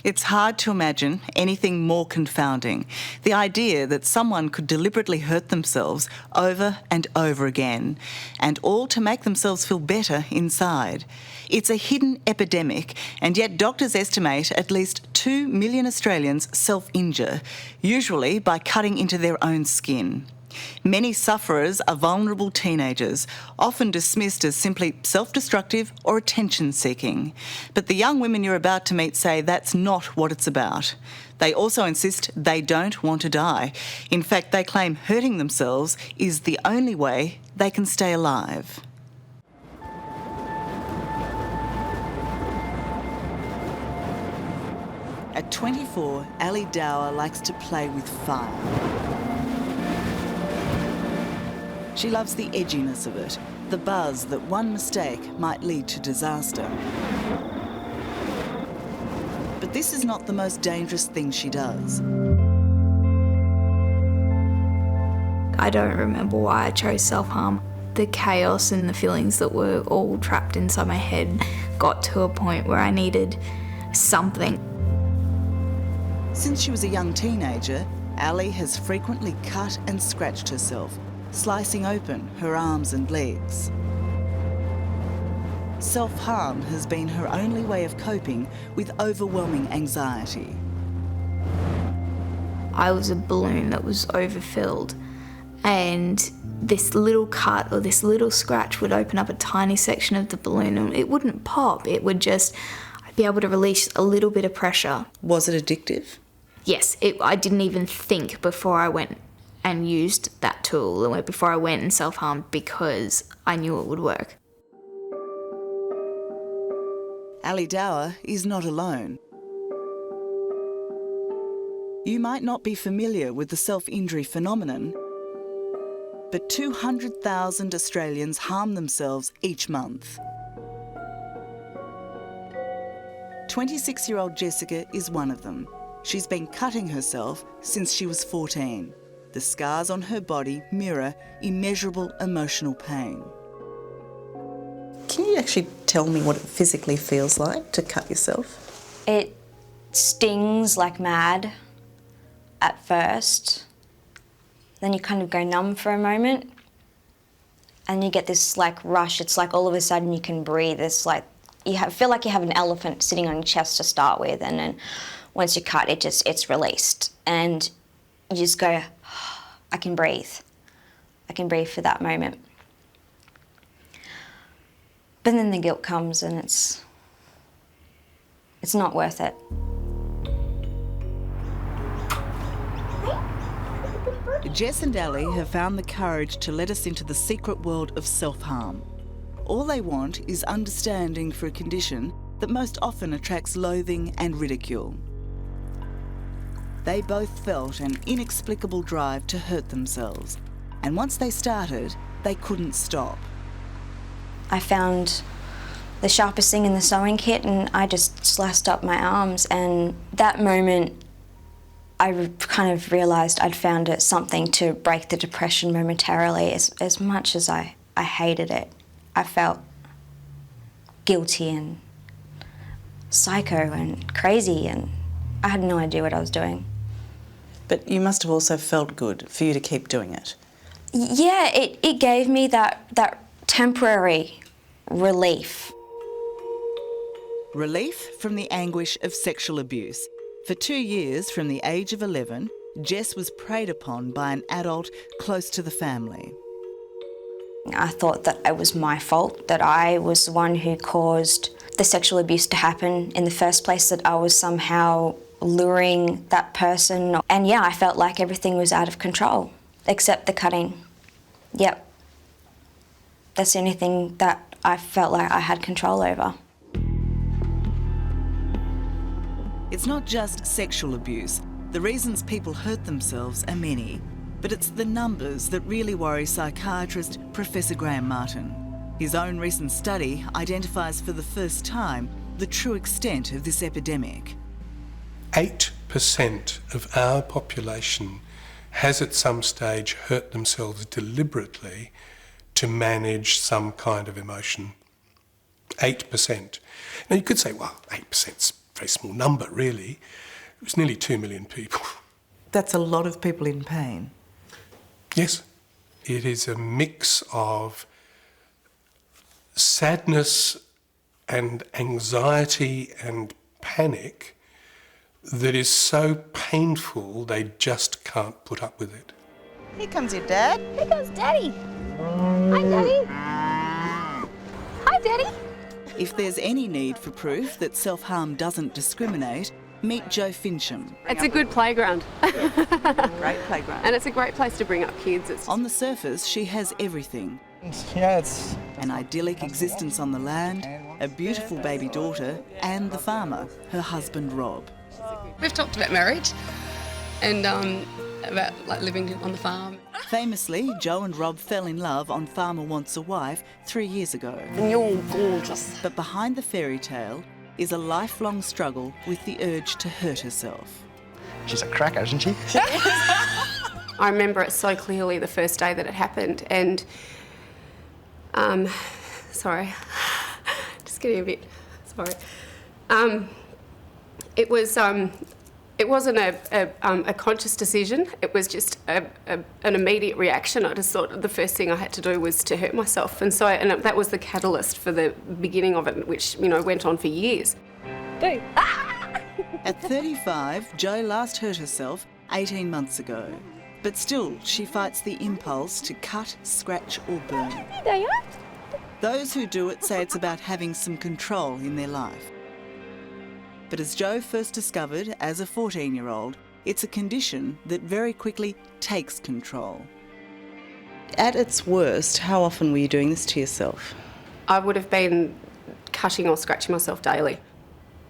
It's hard to imagine anything more confounding. The idea that someone could deliberately hurt themselves over and over again, and all to make themselves feel better inside. It's a hidden epidemic, and yet doctors estimate at least 2 million Australians self-injure, usually by cutting into their own skin. Many sufferers are vulnerable teenagers, often dismissed as simply self-destructive or attention-seeking. But the young women you're about to meet say that's not what it's about. They also insist they don't want to die. In fact, they claim hurting themselves is the only way they can stay alive. At 24, Ali Dower likes to play with fire. She loves the edginess of it, the buzz that one mistake might lead to disaster. But this is not the most dangerous thing she does. I don't remember why I chose self-harm. The chaos and the feelings that were all trapped inside my head got to a point where I needed something. Since she was a young teenager, Ali has frequently cut and scratched herself, slicing open her arms and legs. Self-harm has been her only way of coping with overwhelming anxiety. I was a balloon that was overfilled, and this little cut or this little scratch would open up a tiny section of the balloon and it wouldn't pop. It would just, I'd be able to release a little bit of pressure. Was it addictive? Yes, I didn't even think before I went and used that tool, and before I went and self-harmed, because I knew it would work. Ali Dower is not alone. You might not be familiar with the self-injury phenomenon, but 200,000 Australians harm themselves each month. 26-year-old Jessica is one of them. She's been cutting herself since she was 14. The scars on her body mirror immeasurable emotional pain. Can you actually tell me what it physically feels like to cut yourself? It stings like mad at first. Then you kind of go numb for a moment. And you get this like rush. It's like all of a sudden you can breathe. It's like feel like you have an elephant sitting on your chest to start with, and then once you cut, it's released. And you just go, I can breathe. I can breathe for that moment. But then the guilt comes and it's not worth it. Jess and Ali have found the courage to let us into the secret world of self-harm. All they want is understanding for a condition that most often attracts loathing and ridicule. They both felt an inexplicable drive to hurt themselves, and once they started, they couldn't stop. I found the sharpest thing in the sewing kit and I just sliced up my arms, and that moment I kind of realised I'd found something to break the depression momentarily. As much as I hated it, I felt guilty and psycho and crazy, and I had no idea what I was doing. But you must have also felt good for you to keep doing it. Yeah, it gave me that temporary relief. Relief from the anguish of sexual abuse. For 2 years, from the age of 11, Jess was preyed upon by an adult close to the family. I thought that it was my fault, that I was the one who caused the sexual abuse to happen in the first place, that I was somehow luring that person. And yeah, I felt like everything was out of control, except the cutting. Yep. That's the only thing that I felt like I had control over. It's not just sexual abuse. The reasons people hurt themselves are many, but it's the numbers that really worry psychiatrist Professor Graham Martin. His own recent study identifies for the first time the true extent of this epidemic. 8% of our population has at some stage hurt themselves deliberately to manage some kind of emotion. 8%. Now you could say, well, 8%'s very small number really. It was nearly 2 million people. That's a lot of people in pain. Yes, it is a mix of sadness and anxiety and panic that is so painful they just can't put up with it. Here comes your dad. Here comes Daddy. Hi, Daddy. Hi, Daddy. If there's any need for proof that self-harm doesn't discriminate, meet Jo Fincham. It's a good playground. Great playground. And it's a great place to bring up kids. On the surface, she has everything. Yeah, it's... An idyllic existence on the land, a beautiful baby daughter, and the farmer, her husband Rob. We've talked about marriage and about living on the farm. Famously, Jo and Rob fell in love on Farmer Wants a Wife 3 years ago. You're gorgeous. But behind the fairy tale is a lifelong struggle with the urge to hurt herself. She's a cracker, isn't she? I remember it so clearly the first day that it happened, and sorry, just getting a bit sorry. It wasn't a conscious decision. It was just an immediate reaction. I just thought the first thing I had to do was to hurt myself, and that was the catalyst for the beginning of it, which went on for years. At 35, Jo last hurt herself 18 months ago. But still, she fights the impulse to cut, scratch or burn. There you are. Those who do it say it's about having some control in their life. But as Jo first discovered as a 14-year-old, it's a condition that very quickly takes control. At its worst, how often were you doing this to yourself? I would have been cutting or scratching myself daily.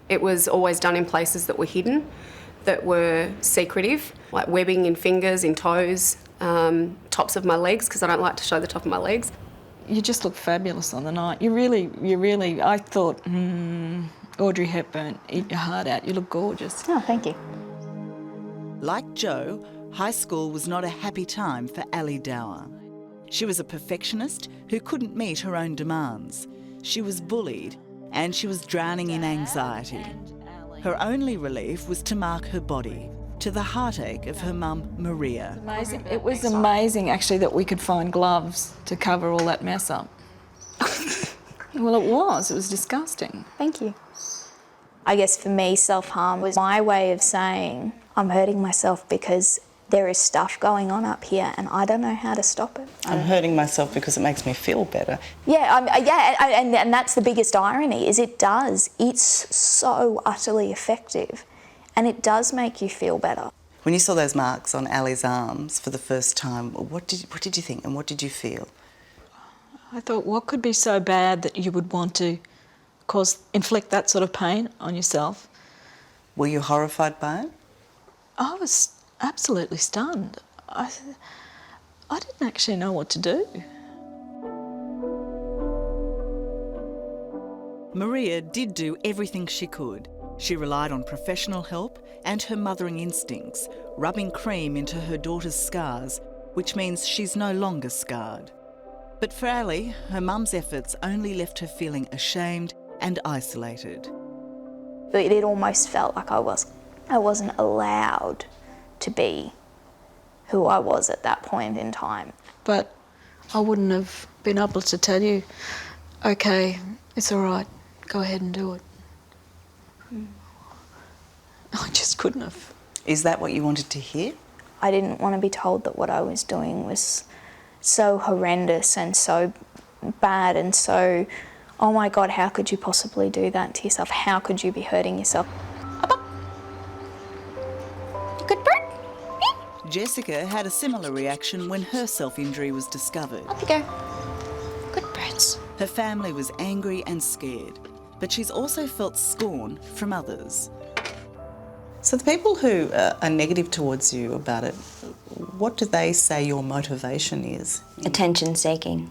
It was always done in places that were hidden, that were secretive, like webbing in fingers, in toes, tops of my legs, because I don't like to show the top of my legs. You just look fabulous on the night. You really, I thought, Audrey Hepburn, eat your heart out. You look gorgeous. Oh, thank you. Like Jo, high school was not a happy time for Ali Dower. She was a perfectionist who couldn't meet her own demands. She was bullied and she was drowning in anxiety. Her only relief was to mark her body, to the heartache of her mum, Maria. Amazing. It was amazing, actually, that we could find gloves to cover all that mess up. Well, it was disgusting. Thank you. I guess for me, self-harm was my way of saying I'm hurting myself because there is stuff going on up here and I don't know how to stop it. I'm hurting myself because it makes me feel better. And that's the biggest irony, is it does. It's so utterly effective and it does make you feel better. When you saw those marks on Ali's arms for the first time, what did you think and what did you feel? I thought, what could be so bad that you would want to inflict that sort of pain on yourself? Were you horrified by it? I was absolutely stunned. I didn't actually know what to do. Maria did do everything she could. She relied on professional help and her mothering instincts, rubbing cream into her daughter's scars, which means she's no longer scarred. But for Ali, her mum's efforts only left her feeling ashamed and isolated. It almost felt like I wasn't allowed to be who I was at that point in time. But I wouldn't have been able to tell you, okay, it's all right, go ahead and do it. I just couldn't have. Is that what you wanted to hear? I didn't want to be told that what I was doing was so horrendous and so bad and so, oh my God, how could you possibly do that to yourself? How could you be hurting yourself? Good bird. Jessica had a similar reaction when her self-injury was discovered. Up you go. Good birds. Her family was angry and scared, but she's also felt scorn from others. So the people who are negative towards you about it, what do they say your motivation is? Attention seeking.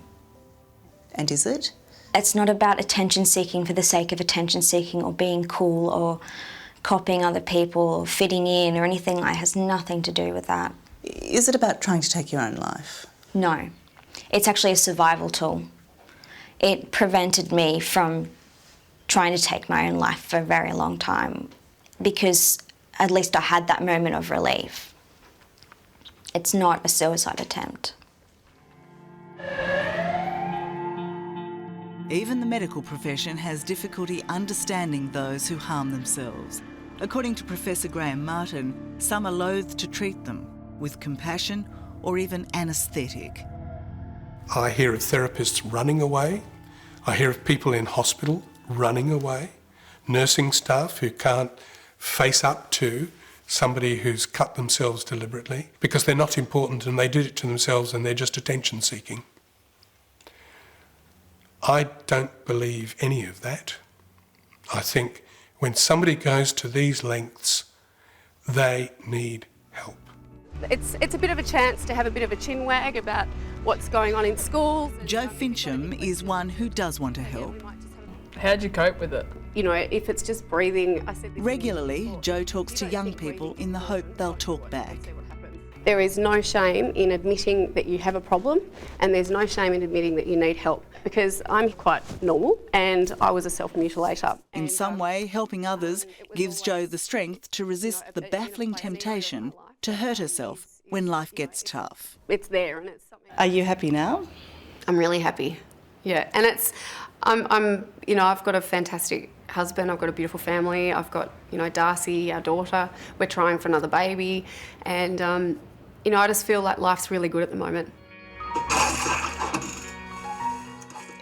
And is it? It's not about attention seeking for the sake of attention seeking or being cool or copying other people or fitting in or anything. It has nothing to do with that. Is it about trying to take your own life? trying to take my own life for a very long time, because at least I had that moment of relief. It's not a suicide attempt. Even the medical profession has difficulty understanding those who harm themselves. According to Professor Graham Martin, some are loath to treat them with compassion or even anaesthetic. I hear of therapists running away. I hear of people in hospital running away, nursing staff who can't face up to somebody who's cut themselves deliberately because they're not important and they did it to themselves and they're just attention seeking. I don't believe any of that. I think when somebody goes to these lengths, they need help. It's a bit of a chance to have a bit of a chin wag about what's going on in schools. Jo Fincham is one who does want to help. How'd you cope with it? You know, if it's just breathing, I said this Regularly, Jo talks to young people in the hope they'll talk back. There is no shame in admitting that you have a problem, and there's no shame in admitting that you need help, because I'm quite normal and I was a self-mutilator. In some way, helping others gives Jo the strength to resist the baffling temptation to hurt herself when life gets tough. It's there, and it's something. Are you happy now? I'm really happy. Yeah, and you know, I've got a fantastic husband, I've got a beautiful family, I've got, you know, Darcy, our daughter, we're trying for another baby, and, you know, I just feel like life's really good at the moment.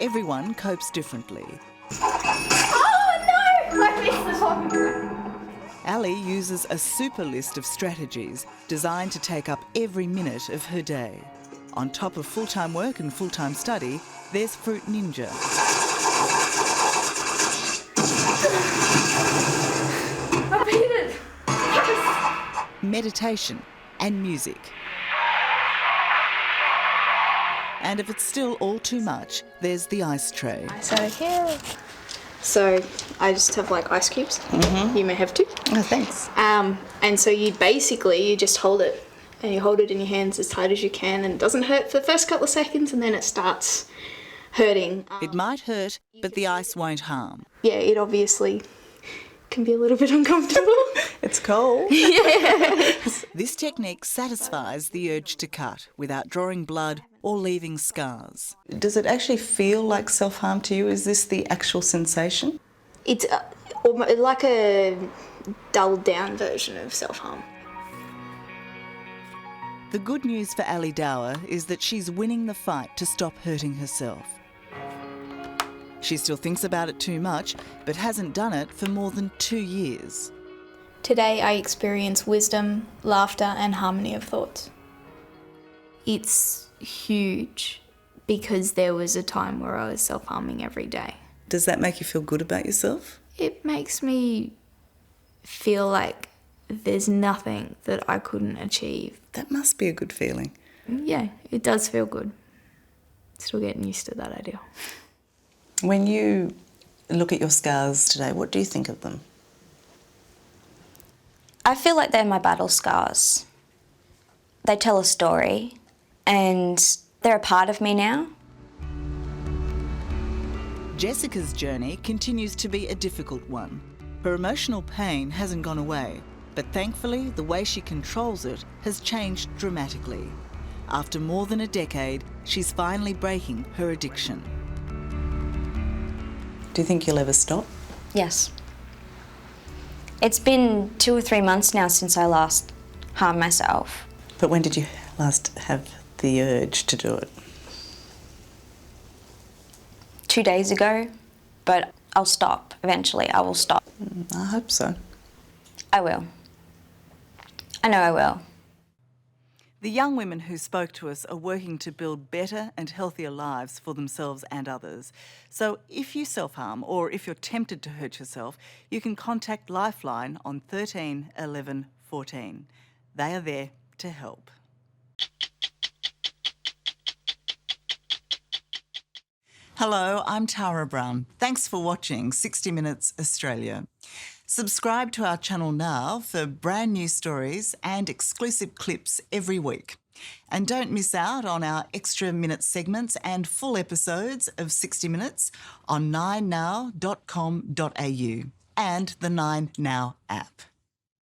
Everyone copes differently. Oh no! I missed the top. Ali uses a super list of strategies designed to take up every minute of her day. On top of full-time work and full-time study, there's Fruit Ninja. I beat it. Yes. Meditation and music. And if it's still all too much, there's the ice tray. So here. So I just have like ice cubes. Mm-hmm. You may have two. Oh, thanks. And so you just hold it, and you hold it in your hands as tight as you can, and it doesn't hurt for the first couple of seconds, and then it starts hurting. It might hurt, but the ice won't harm. Yeah, it obviously can be a little bit uncomfortable. It's cold. Yes. This technique satisfies the urge to cut without drawing blood or leaving scars. Does it actually feel like self-harm to you? Is this the actual sensation? It's like a dulled down version of self-harm. The good news for Ali Dower is that she's winning the fight to stop hurting herself. She still thinks about it too much, but hasn't done it for more than 2 years. Today I experience wisdom, laughter and harmony of thoughts. It's huge because there was a time where I was self-harming every day. Does that make you feel good about yourself? It makes me feel like there's nothing that I couldn't achieve. That must be a good feeling. Yeah, it does feel good. Still getting used to that idea. When you look at your scars today, what do you think of them? I feel like they're my battle scars. They tell a story, and they're a part of me now. Jessica's journey continues to be a difficult one. Her emotional pain hasn't gone away, but thankfully the way she controls it has changed dramatically. After more than a decade, she's finally breaking her addiction. Do you think you'll ever stop? Yes. It's been 2 or 3 months now since I last harmed myself. But when did you last have the urge to do it? 2 days ago, but I'll stop eventually. I will stop. I hope so. I will. I know I will. The young women who spoke to us are working to build better and healthier lives for themselves and others. So if you self-harm or if you're tempted to hurt yourself, you can contact Lifeline on 13 11 14. They are there to help. Hello, I'm Tara Brown. Thanks for watching 60 Minutes Australia. Subscribe to our channel now for brand new stories and exclusive clips every week. And don't miss out on our extra minute segments and full episodes of 60 Minutes on 9now.com.au and the 9Now app.